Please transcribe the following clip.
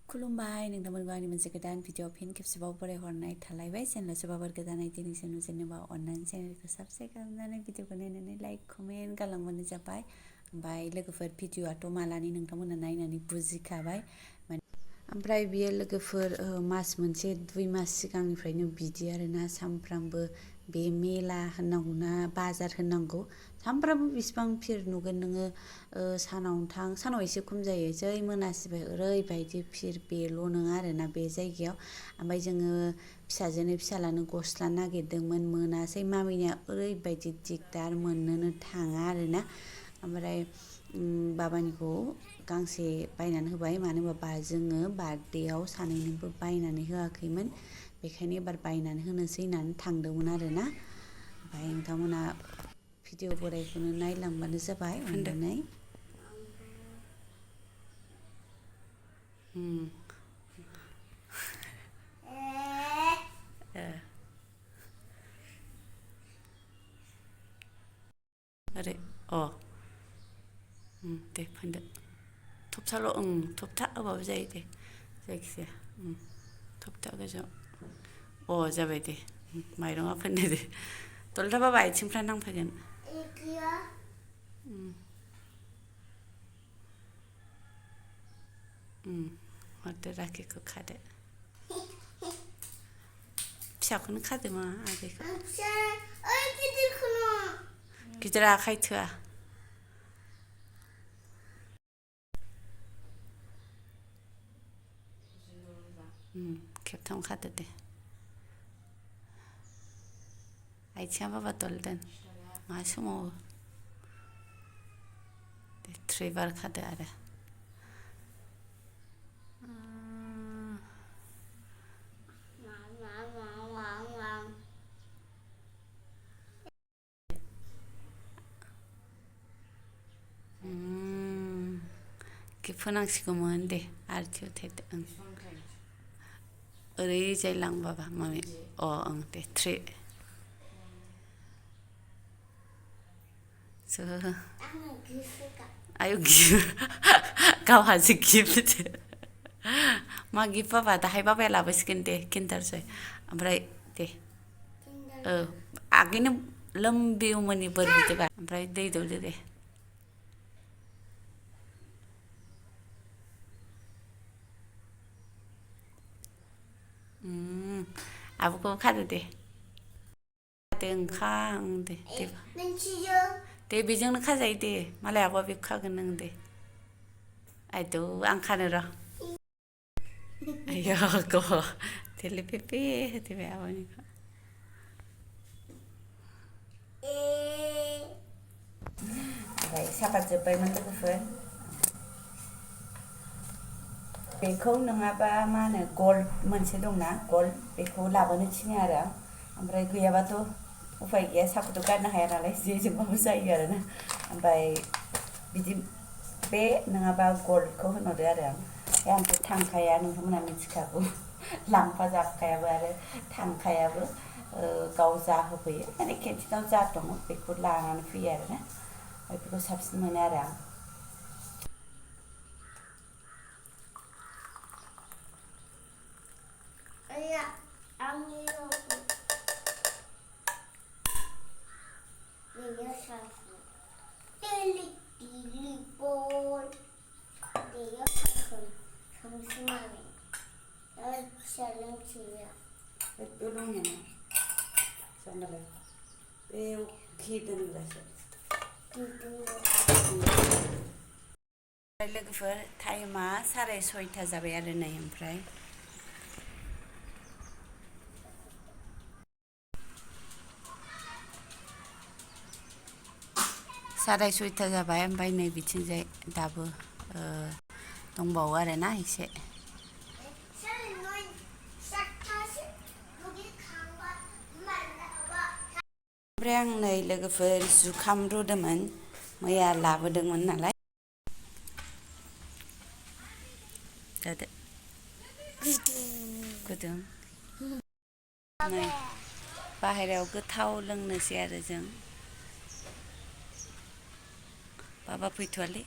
खुलुमबाय नोंथांमोनखौ आंनि मोनसे गोदान भिडिअ फिन खेबसेबाव बरायहरनाय थालायबाय चेनेला सोरबाफोर गोदानै दिनैसो नुजेनोबा अन्नानै चेनेलखौ साबस्क्राइब खालामनानै भिडिअखौ नायनानै लाइक कमेन्ट गालांबानो जाबाय। ओमफ्राय लोगोफोर भिडिअआथ' मालानि नोंथांमोना नायनानै बुजिखाबाय। ओमफ्राय बियो लोगोफोर मास मोनसे 2 मास सिगांनिफ्रायनो बिदि आरोना सानफ्रामबो बे मेला होननांगौ ना बाजार होननांगौ सानफ्रामबो बिसिबां फिर नुगोन नोङो सानाव एसे खम जायो जै मोनासिबाय ओरैबायदि फिर बेल' नङा आरोना बे जायगायाव। ओमफ्राय जोङो फिसाजोनो फिसालानो गस्ला नागिरदोंमोन मोनासै मामिनिया ओरैबायदि दिगदार मोननोनो थाङा आरोना। ओमफ्राय बाबानिखौ गांसे बायनानै होबाय मानो होनबा जोङो बार्थडेआव सानैनोबो बायनानै होआखैमोन बेखायनो एबार बायनानै होनोसै होननानै थांदोंमोन आरोना। ओमफ्राय नोंथांमोना भिडिअ बोरायखौनो नायलांबानो जाबाय अननानै। अरे दे फोनदो थबथाल' थबथा होबाबो जायो दे जायखिजाया थबथा गोजौ जाबाय दे माइरङा फोनदो दे दलदाबाबा आथिंफ्रा नांफैगोन। हरदो राखिखौ खादो फिसाखौनो खादो मा आगैखौ गिदिरा आखाइ थोआ। खेबथाम खादो दे आथिङा बाबा दल दोन मा समाव दे 3 बार खादो आरो फोनांसिगौमोन दे आरथियाव थायदो ओरैजाय लां बाबा मामि दे 3 आयौ गावहासो गिफ्ट मा गिफ्ट बाबा दाहाय बाबाया लाबोसिगोन दे किन्डार जय ओमफ्राय दे आगैनो लोमबिवमोननि बोर बिदोबा ओमफ्राय दै दौदो दे आब'खौबो खादो दे दे बेजोंनो खाजायो दे मालाय आब'आ बेखौ खागोन नों दे आयदौ आं खानो र' आयौ थेले पेपे होथेबाय आब'निखौ ओमफ्राय सापात जोब्बायमोन लोगोफोर बेखौ नङाबा मा होनो गल्ड मोनसे दंना गल्ड बेखौ लाबोनो थिनो आरो आं ओमफ्राय गैयाबाथ' उफाय गैया सापातखौ गारनो हाया नालाय जेजोंबाबो जायो आरोना। ओमफ्राय बिदि बे नङाबा गल्डखौ होनहरदो आरो आंथ' थांखाया नोंथांमोना मिथिखागौ लांफा जाखायाबो आरो थांखायाबो गाव जा होफैयो माने खेनसेनाव जा दङ बेखौ लानानै फैयो आरोना बेफोरखौ साबसिन मोनो आरो आं। लोगोफोर टाइमा 6:30 जाबाय आरो नै ओमफ्राय 6:30 जाबाय ओमफ्राय नै बिथिंजाय दाबो दंबावो आरोना एसे ओमफ्राय आं नै लोगोफोर जुखाम रुदोंमोन मैया लाबोदोंमोन नालाय जादो गुदुं नै बाहेरायाव गोथाव लोंनोसै आरो जों बाबा फैथ'वालै